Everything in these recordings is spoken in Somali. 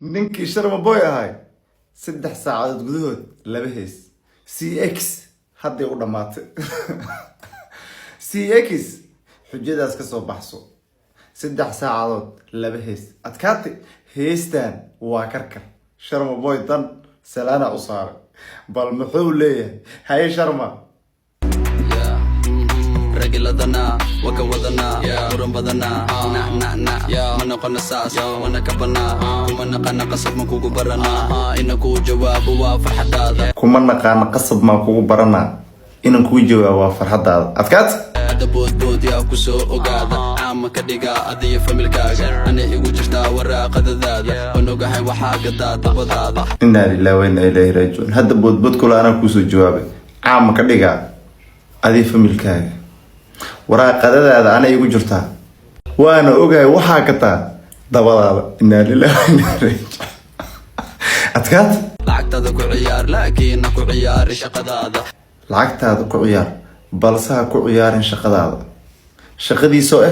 ninkii sharma boy ahay 3 saacadood gudahood laba hees CX hadday u dhamaatay CX xujadaas ka soo baxso 3 saacadood laba hees adkaatay heestan waa karkar sharma boy dan salaana u saaray bal muxuu leeyahay hay sharma رجلنا وكودنا ورم بدنا من قنا ساس من كبنا ومن قنا قصب ما كوكو برنا إنكو جواب وفرحة هذا كمان قنا قصب ما كوكو برنا إنكو جواب وفرحة هذا أفكات بود يا كوسو وقاعد عام كديقة أذي فملكاجا أنا يقول جشتا وراء قد ذاذا ونوقع وحاجة ذات وذاذا إنا لله وإنا إليه راجعون هذا بود كل أنا كوسو جوابي عام كديقة أذي فملكاجا وراء قدادة أنا يقول جرتها وأنا أوجي وحاكتها دبلا إنا لله وإنا إليه أتكات لعقت هذا كعيار لكن كعيار شقدادة لعقت هذا كعيار بلسها كعيار شقدادة شقدي سوء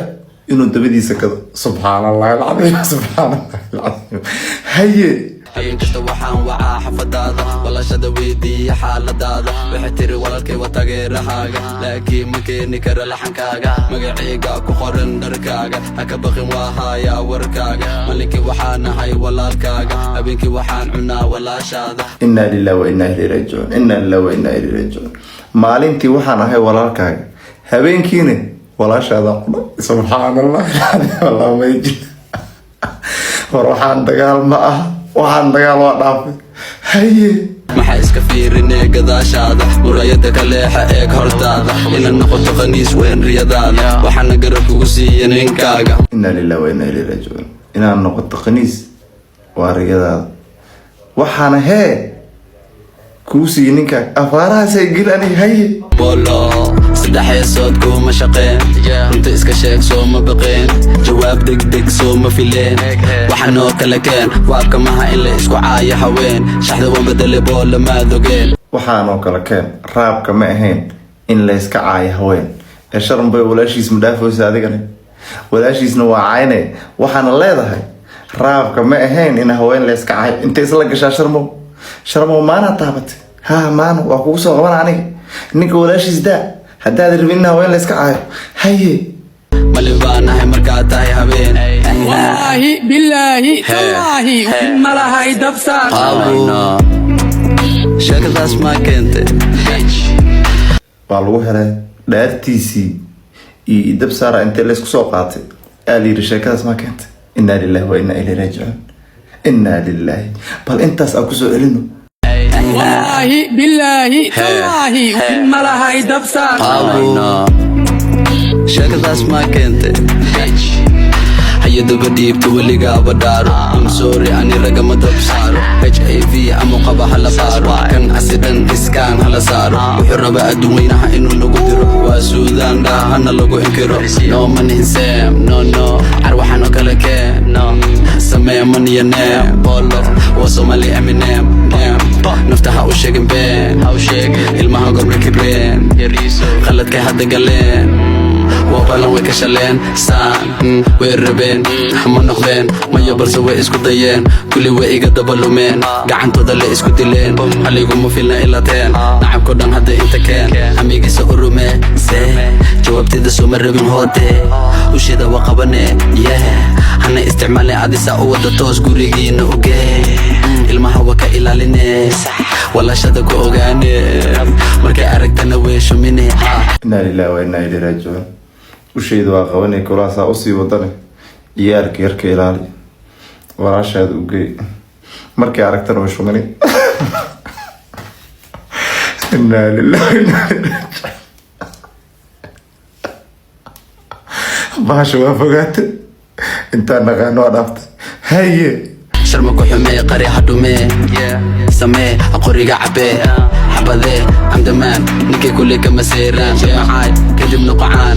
إنه دبدي سكت سبحان الله العظيم سبحان الله العظيم هي inkasta waxaan wacaa xafadaada walashada weydii xaaladaada waxay tiri walaalkay waa taageerahaaga laakiin ma keeni kara laxankaaga magacayga ku qoran dharkaaga haka baqin waa hayaa warkaaga malinkii waxaan ahay walaalkaaga habeenkii waxaan cunaa walaashaada inna lillahi wa inna ilayhi raaji'uun inna lillahi wa inna ilayhi raaji'uun maalintii waxaan ahay walaalkaaga habeenkiina walaashaada cunaa subxaanallah wallahi ma jiro waxaan dagaal ma ah waxaan dagaal waa dhaafay haye maxaa iska fiirinee gadaashaada murayada ka leexa eeg hortaada inaad noqoto qaniis weyn riyadaada waxaana garab kugu siiya ninkaaga inna lillahi wa inna ilayhi raaji'uun inaad noqoto qaniis waa riyadaada waxaana hee kugu siiya ninkaaga afaarahaasay gel aniga haye bolo saddex heesood kuma shaqeen runta iska sheeg soo ma baqeen jawaab degdeg soo ma fileen waxaanoo kala keen waabka maha in la isku caayo haween shaxda waan bedele boola maadogeen waxaanoo kala keen raabka ma ahayn in la iska caayo haween ee sharan bay walaashiis ma dhaafaysa adigana walaashiisna waa cayne waxaana leedahay raabka ma ahayn in haween la iska caayo intay isla gashaa sharmo maana taabatay ha maana waa kugu soo qaban aniga ninka walaashiis daa haddaad rabin in haween la iska caayo haye malin baanahay markaad tahay habeen wallaahi billaahi tallaahi ma lahay dabsaan sheekadaas maa keentay waa lagu helay dhaartiisii iyo dab saara intee laysku soo qaatay aa la yidhi sheekadaas maa keentay inna lillahi wa inna ilayhi raaji'uun inna lillahi bal intaas aan kusoo celino wallaahi billaahi tallaahi ma lahay dabsaan sheekadaas maa keentay hayadaba dhiibta weligaaba dhaaro I'm sorry ani ragama dab saaro HIV ama qaba hala baaro kan asidan iskaan hala saaro wuxuu raba adduunyanaha inuu nagu diro waa suudaan dhaahana lagu inkiro no maninsem no carwaxanoo kale keen samee maniya neem bolo waa somali eminem naftaha u sheegin been ilmaha gorma kibreen qaladkay hadda galeen وبالله وكشلين سان ويربين ما نخبين ما يبرز ويسكو ديين كل ويقى دبلو مين قعنتو دالي اسكو ديلين عليكم مفيلنا إلا تين نعم كودان هدا انت كين عميقي سأرو ميسي جوابتي دا سومر ربين هوتي وشيدا وقباني هنا استعمالي عادي ساقوة دا توس قريقين اوكي ilmaha waka ilaalinee wala shada ku ogaanee markay aragtana weesho minee inna lillahi wa inna ilayhi raaji'uun usheedu waa qabanay kulaasa u sii wadane ciyaarka yarka ilaali walaashaad u geey markay aragtana weesho minee inna lillahi wa inna ilayhi raaji'uun baasha waa fogaatay intaan naqaano waa dhaaftay haye sharma ku xumee qari hadhumee samee qoriga cabee xabadee amdamaan ninkay kuley kama seeraan macaay kadib noqocaan